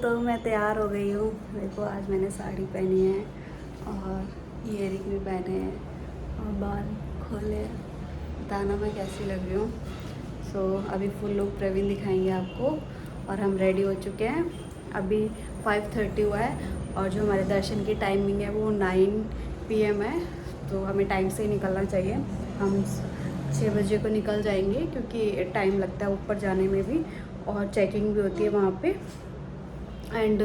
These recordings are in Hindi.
तो मैं तैयार हो गई हूँ। देखो आज मैंने साड़ी पहनी है और ईयरिंग भी पहने हैं और बाल खोले हैं। बताना मैं कैसी लग रही हूँ। अभी फुल लुक प्रवीण दिखाएंगे आपको। और हम रेडी हो चुके हैं। अभी 5:30 हुआ है और जो हमारे दर्शन की टाइमिंग है वो 9 PM है। तो हमें टाइम से ही निकलना चाहिए। हम 6 बजे को निकल जाएंगे क्योंकि टाइम लगता है ऊपर जाने में भी और चेकिंग भी होती है वहाँ पे। एंड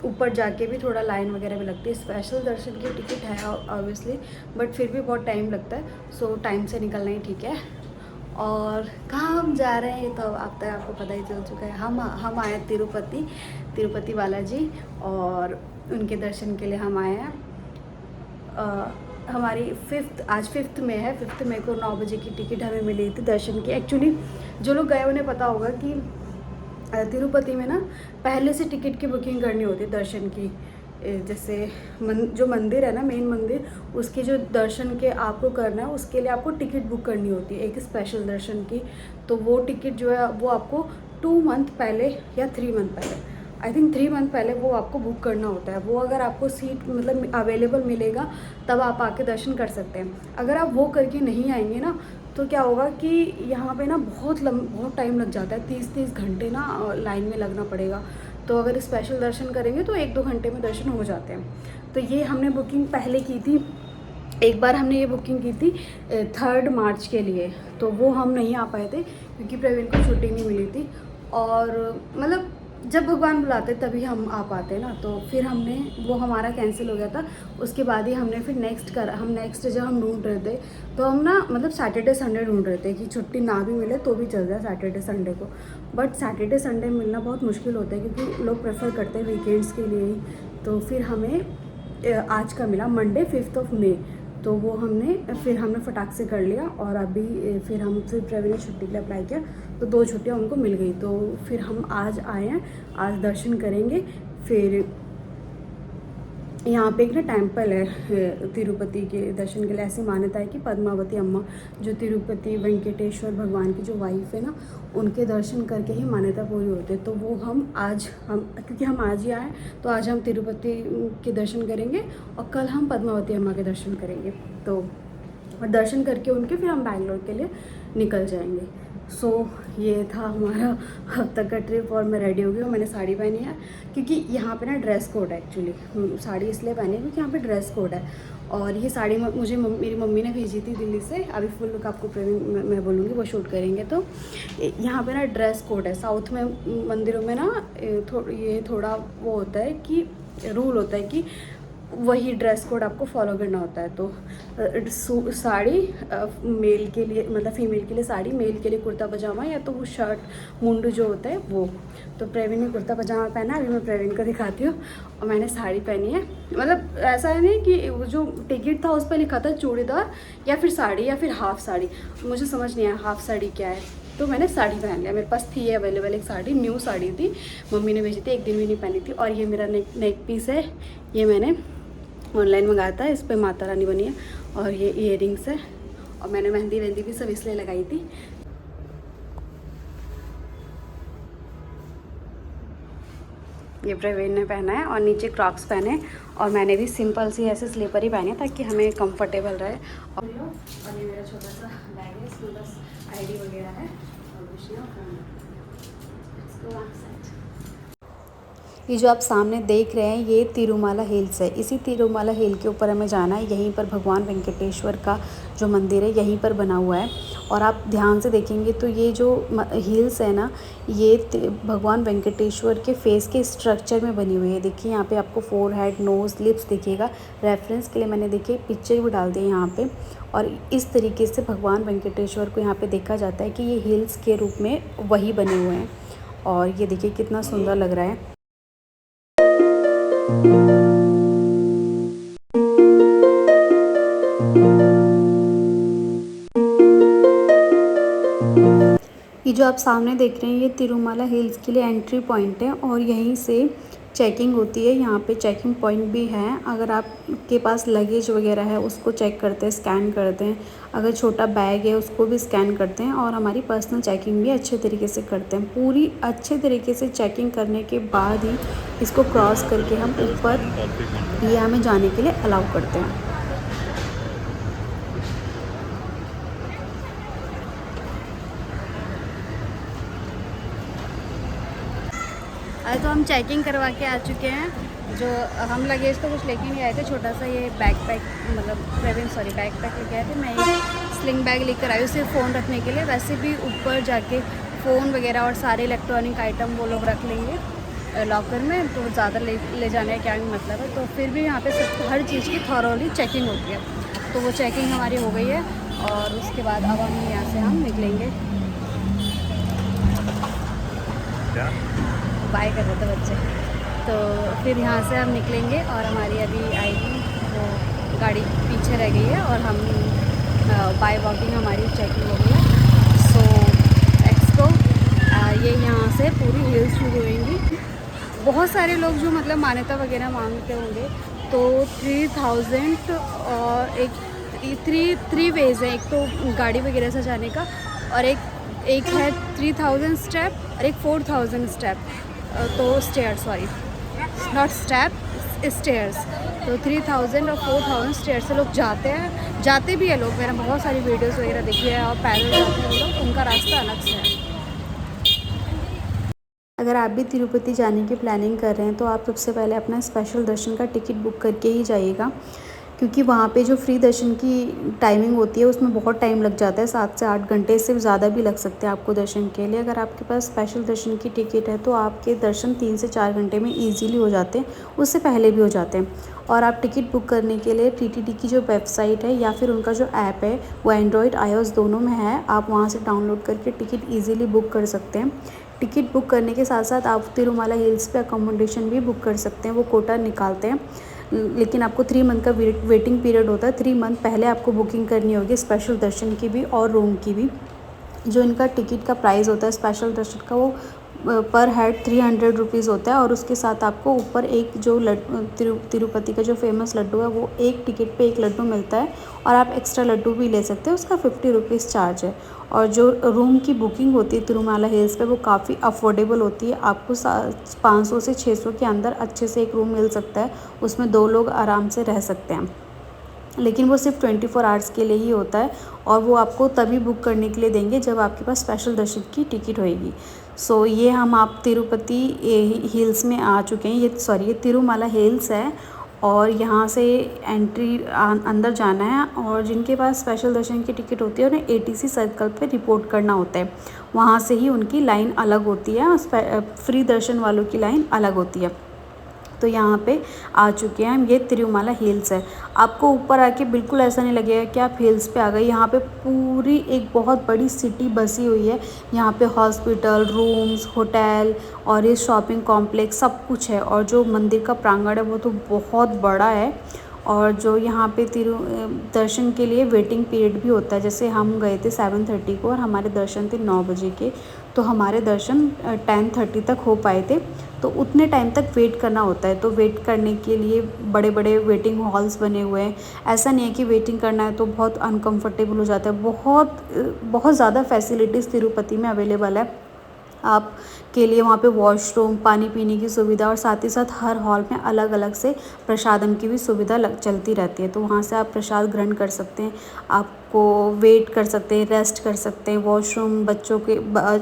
ऊपर जाके भी थोड़ा लाइन वगैरह भी लगती है। स्पेशल दर्शन की टिकट है ऑब्वियसली, बट फिर भी बहुत टाइम लगता है। टाइम से निकलना ही ठीक है। और कहाँ हम जा रहे हैं तो अब तक आपको पता ही चल चुका है। हम आए तिरुपति बालाजी और उनके दर्शन के लिए हम आए हैं। हमारी आज 5 मई है। 5 मई को 9 बजे की टिकट हमें मिली थी दर्शन की। एक्चुअली जो लोग गए उन्हें पता होगा कि तिरुपति में ना पहले से टिकट की बुकिंग करनी होती है दर्शन की। जैसे जो मंदिर है ना, मेन मंदिर, उसके जो दर्शन के आपको करना है उसके लिए आपको टिकट बुक करनी होती है एक स्पेशल दर्शन की। तो वो टिकट जो है वो आपको 2 मंथ पहले या 3 मंथ पहले, आई थिंक 3 मंथ पहले वो आपको बुक करना होता है। वो अगर आपको सीट मतलब अवेलेबल मिलेगा तब आप आके दर्शन कर सकते हैं। अगर आप वो करके नहीं आएंगे ना तो क्या होगा कि यहाँ पे ना बहुत टाइम लग जाता है। 30 घंटे ना लाइन में लगना पड़ेगा। तो अगर स्पेशल दर्शन करेंगे तो 1-2 घंटे में दर्शन हो जाते हैं। तो ये हमने बुकिंग पहले की थी। एक बार हमने ये बुकिंग की थी 3 मार्च के लिए। तो वो हम नहीं आ पाए थे क्योंकि प्रवीण को छुट्टी नहीं मिली थी। और मतलब जब भगवान बुलाते तभी हम आ पाते ना। तो फिर वो हमारा कैंसिल हो गया था। उसके बाद ही हमने फिर नेक्स्ट जब हम ढूंढ रहे थे तो हम ना मतलब सैटरडे संडे ढूंढ रहे थे कि छुट्टी ना भी मिले तो भी चल जाए सैटरडे संडे को। बट सैटरडे संडे मिलना बहुत मुश्किल होता है क्योंकि लोग प्रेफर करते हैं वीकेंड्स के लिए ही। तो फिर हमें आज का मिला मंडे 5 मई। तो वो हमने फटाक से कर लिया। और अभी फिर प्रवीण ने छुट्टी के लिए अप्लाई किया तो 2 छुट्टियाँ उनको मिल गई। तो फिर हम आज आए हैं, आज दर्शन करेंगे। फिर यहाँ पे एक ना टेम्पल है तिरुपति के दर्शन के लिए। ऐसी मान्यता है कि पद्मावती अम्मा जो तिरुपति वेंकटेश्वर भगवान की जो वाइफ है ना, उनके दर्शन करके ही मान्यता पूरी होती है। तो वो क्योंकि हम आज ही आए तो आज हम तिरुपति के दर्शन करेंगे और कल हम पद्मावती अम्मा के दर्शन करेंगे। तो दर्शन करके उनके फिर हम बैंगलोर के लिए निकल जाएंगे। ये था हमारा अब तक का ट्रिप। और मैं रेडी हो गई हूँ। मैंने साड़ी पहनी है क्योंकि यहाँ पे ना ड्रेस कोड है। एक्चुअली साड़ी इसलिए पहनी है क्योंकि यहाँ पे ड्रेस कोड है। और ये साड़ी मेरी मम्मी ने भेजी थी दिल्ली से। अभी फुल लुक आपको मैं बोलूँगी, वो शूट करेंगे। तो यहाँ पे ना ड्रेस कोड है। साउथ में मंदिरों में ना ये थोड़ा वो होता है कि रूल होता है कि वही ड्रेस कोड आपको फॉलो करना होता है। तो साड़ी मेल के लिए मतलब फीमेल के लिए साड़ी, मेल के लिए कुर्ता पजामा या तो वो शर्ट मुंडू जो होता है वो। तो प्रवीण ने कुर्ता पजामा पहना है। अभी मैं प्रवीण को दिखाती हूँ। और मैंने साड़ी पहनी है। मतलब ऐसा है नहीं कि वो जो टिकट था उस पर लिखा था चूड़ीदार या फिर साड़ी या फिर हाफ साड़ी। मुझे समझ नहीं आया हाफ साड़ी क्या है। तो मैंने साड़ी पहन लिया। मेरे पास थी अवेलेबल एक साड़ी, न्यू साड़ी थी, मम्मी ने भेजी थी, एक दिन भी नहीं पहनी थी। और ये मेरा नेक पीस है, ये मैंने ऑनलाइन मंगाया था। इस पर माता रानी बनी है। और ये इयरिंग्स है। और मैंने मेहंदी भी सब इसलिए लगाई थी। ये प्रवीण ने पहना है और नीचे क्रॉक्स पहने। और मैंने भी सिंपल सी ऐसे स्लीपर ही पहने ताकि हमें कंफर्टेबल रहे। और ये मेरा छोटा सा बैग है, इसमें बस ID वगैरह है और कुछ नहीं। ये जो आप सामने देख रहे हैं ये तिरुमाला हिल्स है। इसी तिरुमाला हिल के ऊपर हमें जाना है। यहीं पर भगवान वेंकटेश्वर का जो मंदिर है यहीं पर बना हुआ है। और आप ध्यान से देखेंगे तो ये जो हिल्स है ना, ये भगवान वेंकटेश्वर के फेस के स्ट्रक्चर में बनी हुई है। देखिए यहाँ पे आपको फोरहेड, नोज़, लिप्स दिखेगा। रेफरेंस के लिए मैंने देखिए पिक्चर भी डाल दी यहाँ पे। और इस तरीके से भगवान वेंकटेश्वर को यहाँ पे देखा जाता है कि ये हिल्स के रूप में वही बने हुए हैं। और ये देखिए कितना सुंदर लग रहा है। ये जो आप सामने देख रहे हैं ये तिरुमाला हिल्स के लिए एंट्री पॉइंट है। और यहीं से चेकिंग होती है। यहाँ पे चेकिंग पॉइंट भी है। अगर आपके पास लगेज वगैरह है उसको चेक करते हैं, स्कैन करते हैं। अगर छोटा बैग है उसको भी स्कैन करते हैं और हमारी पर्सनल चेकिंग भी अच्छे तरीके से करते हैं। पूरी अच्छे तरीके से चेकिंग करने के बाद ही इसको क्रॉस करके हम ऊपर रिया में जाने के लिए अलाउ करते हैं। अरे तो हम चेकिंग करवा के आ चुके हैं। जो हम लगेज तो कुछ लेके नहीं आए थे, छोटा सा ये बैकपैक मतलब बैकपैक लेके आए थे। मैं एक स्लिंग बैग लेकर आई हूँ सिर्फ फ़ोन रखने के लिए। वैसे भी ऊपर जाके फ़ोन वगैरह और सारे इलेक्ट्रॉनिक आइटम वो लोग रख लेंगे लॉकर में, तो ज़्यादा ले जाने का क्या मतलब है। तो फिर भी यहाँ पे सब हर चीज़ की थॉरोली चेकिंग होती है। तो वो चेकिंग हमारी हो गई है और उसके बाद अब हम यहाँ से हम निकलेंगे। बाय कर रहे थे बच्चे। तो फिर यहाँ से हम निकलेंगे और हमारी अभी आएगी वो गाड़ी पीछे रह गई है और हम बाय वॉकिंग हमारी चेकिंग हो गई है। सो एक्सको ये यहाँ से पूरी हिल शुरू होंगी। बहुत सारे लोग जो मतलब मान्यता वगैरह मांगते होंगे, तो 3000 और एक थ्री वेज है। एक तो गाड़ी वगैरह से जाने का और एक है 3000 स्टेप और एक 4000 स्टेप, तो stairs, sorry not step, stairs. तो 3000 और 4000 स्टेयर्स से लोग जाते भी है लोग। मैंने बहुत सारी वीडियोस वगैरह देखी है और पैदल जाते हैं लोग, उनका रास्ता अलग से है। अगर आप भी तिरुपति जाने की प्लानिंग कर रहे हैं तो आप सबसे पहले अपना स्पेशल दर्शन का टिकट बुक करके ही जाइएगा, क्योंकि वहाँ पे जो फ्री दर्शन की टाइमिंग होती है उसमें बहुत टाइम लग जाता है। 7 से 8 घंटे से ज़्यादा भी लग सकते हैं आपको दर्शन के लिए। अगर आपके पास स्पेशल दर्शन की टिकट है तो आपके दर्शन 3 से 4 घंटे में ईजीली हो जाते हैं, उससे पहले भी हो जाते हैं। और आप टिकट बुक करने के लिए टीटीडी की जो वेबसाइट है या फिर उनका जो ऐप है वो एंड्रॉयड iOS दोनों में है, आप वहाँ से डाउनलोड करके टिकट ईजिली बुक कर सकते हैं। टिकट बुक करने के साथ साथ आप तिरुमाला हिल्स पे अकोमोडेशन भी बुक कर सकते हैं, वो कोटा निकालते हैं। लेकिन आपको 3 मंथ का वेटिंग पीरियड होता है। 3 मंथ पहले आपको बुकिंग करनी होगी स्पेशल दर्शन की भी और रूम की भी। जो इनका टिकट का प्राइस होता है स्पेशल दर्शन का, वो पर हेड 300 रुपीज़ होता है। और उसके साथ आपको ऊपर एक जो तिरुपति का जो फेमस लड्डू है वो एक टिकट पे एक लड्डू मिलता है और आप एक्स्ट्रा लड्डू भी ले सकते हैं, उसका 50 रुपीज़ चार्ज है। और जो रूम की बुकिंग होती है तिरुमाला हिल्स पे वो काफ़ी अफोर्डेबल होती है। आपको 500 से 600 के अंदर अच्छे से एक रूम मिल सकता है, उसमें 2 लोग आराम से रह सकते हैं। लेकिन वो सिर्फ 24 आवर्स के लिए ही होता है और वो आपको तभी बुक करने के लिए देंगे जब आपके पास स्पेशल दर्शन की टिकट होएगी। सो ये हम आप तिरुपति हिल्स में आ चुके हैं। ये तिरुमाला हिल्स है और यहाँ से एंट्री अंदर जाना है। और जिनके पास स्पेशल दर्शन की टिकट होती है उन्हें ATC सर्कल पे रिपोर्ट करना होता है। वहाँ से ही उनकी लाइन अलग होती है और फ्री दर्शन वालों की लाइन अलग होती है। तो यहाँ पे आ चुके हैं हम। ये तिरुमाला हिल्स है। आपको ऊपर आके बिल्कुल ऐसा नहीं लगेगा कि आप हिल्स पे आ गए। यहाँ पे पूरी एक बहुत बड़ी सिटी बसी हुई है। यहाँ पे हॉस्पिटल, रूम्स, होटल और ये शॉपिंग कॉम्प्लेक्स सब कुछ है। और जो मंदिर का प्रांगण है वो तो बहुत बड़ा है। और जो यहाँ पे दर्शन के लिए वेटिंग पीरियड भी होता है। जैसे हम गए थे 7:30 को और हमारे दर्शन थे 9 बजे के, तो हमारे दर्शन 10:30 तक हो पाए थे। तो उतने टाइम तक वेट करना होता है। तो वेट करने के लिए बड़े बड़े वेटिंग हॉल्स बने हुए हैं। ऐसा नहीं है कि वेटिंग करना है तो बहुत अनकंफर्टेबल हो जाता है। बहुत ज़्यादा फैसिलिटीज़ तिरुपति में अवेलेबल है आप के लिए। वहाँ पे वॉशरूम, पानी पीने की सुविधा और साथ ही साथ हर हॉल में अलग अलग से प्रसादम की भी सुविधा चलती रहती है। तो वहाँ से आप प्रसाद ग्रहण कर सकते हैं, आपको वेट कर सकते हैं, रेस्ट कर सकते हैं। वॉशरूम बच्चों के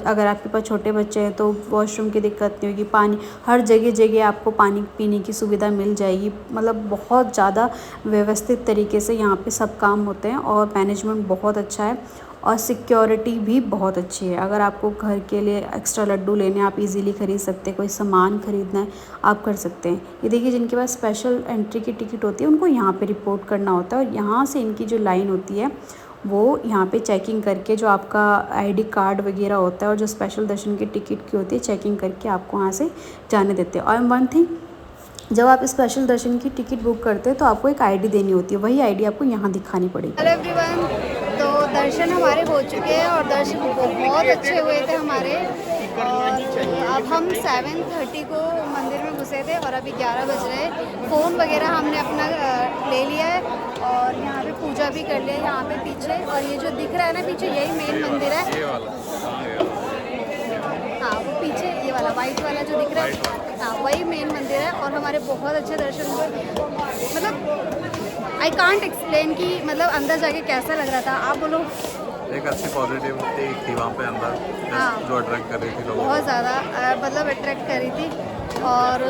अगर आपके पास छोटे बच्चे हैं तो वॉशरूम की दिक्कत नहीं होगी। पानी हर जगह आपको पानी पीने की सुविधा मिल जाएगी। मतलब बहुत ज़्यादा व्यवस्थित तरीके से यहाँ पे सब काम होते हैं और मैनेजमेंट बहुत अच्छा है और सिक्योरिटी भी बहुत अच्छी है। अगर आपको घर के लिए एक्स्ट्रा लड्डू लेने आप इजीली खरीद सकते हैं, कोई सामान खरीदना है आप कर सकते हैं। ये देखिए जिनके पास स्पेशल एंट्री की टिकट होती है उनको यहाँ पे रिपोर्ट करना होता है और यहाँ से इनकी जो लाइन होती है वो यहाँ पे चेकिंग करके जो आपका ID कार्ड वगैरह होता है और जो स्पेशल दर्शन की टिकट की होती है चेकिंग करके आपको वहाँ से जाने देते हैं। और वन थिंग, जब आप स्पेशल दर्शन की टिकट बुक करते हैं तो आपको एक ID देनी होती है, वही ID आपको यहाँ दिखानी पड़ेगी। हेलो एवरीवन, तो दर्शन हमारे हो चुके हैं और दर्शन बहुत अच्छे हुए थे हमारे। और अब हम 7:30 को मंदिर में घुसे से थे और अभी 11 बज रहे हैं। फ़ोन वगैरह हमने अपना ले लिया है और यहाँ पे पूजा भी कर लिया है यहाँ पे पीछे। और ये जो दिख रहा है ना पीछे, यही मेन मंदिर है। ये वाला हाँ, वो पीछे ये वाला वाइट वाला जो दिख रहा है, हाँ वही मेन मंदिर है। और हमारे बहुत अच्छे दर्शन हुए, मतलब आई कांट एक्सप्लेन कि मतलब अंदर जाके कैसा लग रहा था। आप बोलो। एक अच्छी पॉजिटिविटी थी वहाँ पे अंदर, हाँ, जो अट्रैक्ट कर रही थी लोगों बहुत ज़्यादा मतलब अट्रैक्ट करी थी। और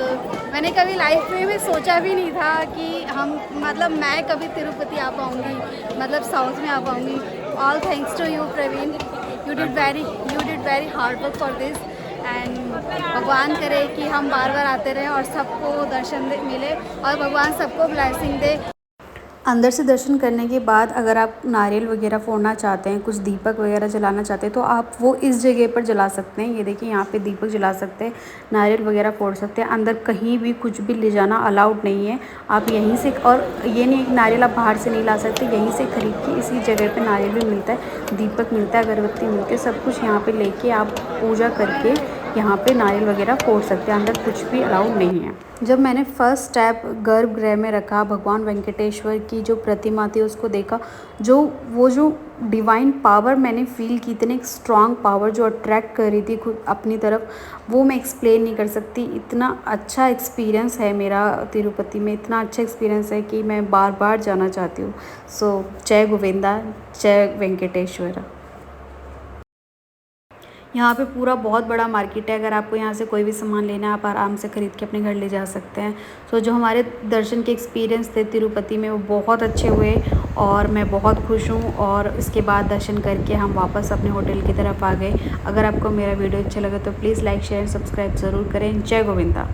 मैंने कभी लाइफ में भी सोचा भी नहीं था कि हम मतलब मैं कभी तिरुपति आ पाऊँगी, मतलब साउथ में आ पाऊँगी। All thanks to you Praveen, you did very hard work for this. And भगवान करे कि हम बार बार आते रहें और सबको दर्शन मिले और भगवान सबको ब्लेसिंग दे। अंदर से दर्शन करने के बाद अगर आप नारियल वगैरह फोड़ना चाहते हैं, कुछ दीपक वगैरह जलाना चाहते हैं, तो आप वो इस जगह पर जला सकते हैं। ये देखिए यहाँ पे दीपक जला सकते हैं, नारियल वगैरह फोड़ सकते हैं। अंदर कहीं भी कुछ भी ले जाना अलाउड नहीं है। आप यहीं से, और ये नहीं कि नारियल आप बाहर से नहीं ला सकते, यहीं से खरीद के इसी जगह पर नारियल भी मिलता है, दीपक मिलता है, अगरबत्ती मिलती है, सब कुछ यहाँ पर लेके आप पूजा करके यहाँ पे नारियल वगैरह फोड़ सकते हैं। अंदर कुछ भी अलाउड नहीं है। जब मैंने फर्स्ट स्टेप गर्भगृह में रखा, भगवान वेंकटेश्वर की जो प्रतिमा थी उसको देखा, जो डिवाइन पावर मैंने फील की, इतने स्ट्रॉन्ग पावर जो अट्रैक्ट कर रही थी खुद अपनी तरफ, वो मैं एक्सप्लेन नहीं कर सकती। इतना अच्छा एक्सपीरियंस है मेरा तिरुपति में, इतना अच्छा एक्सपीरियंस है कि मैं बार बार जाना चाहती हूँ। सो जय गोविंदा, जय वेंकटेश्वर। यहाँ पे पूरा बहुत बड़ा मार्केट है। अगर आपको यहाँ से कोई भी सामान लेना है, आप आराम से ख़रीद के अपने घर ले जा सकते हैं। सो जो हमारे दर्शन के एक्सपीरियंस थे तिरुपति में, वो बहुत अच्छे हुए और मैं बहुत खुश हूँ। और इसके बाद दर्शन करके हम वापस अपने होटल की तरफ आ गए। अगर आपको मेरा वीडियो अच्छा लगा तो प्लीज़ लाइक शेयर सब्सक्राइब ज़रूर करें। जय गोविंदा।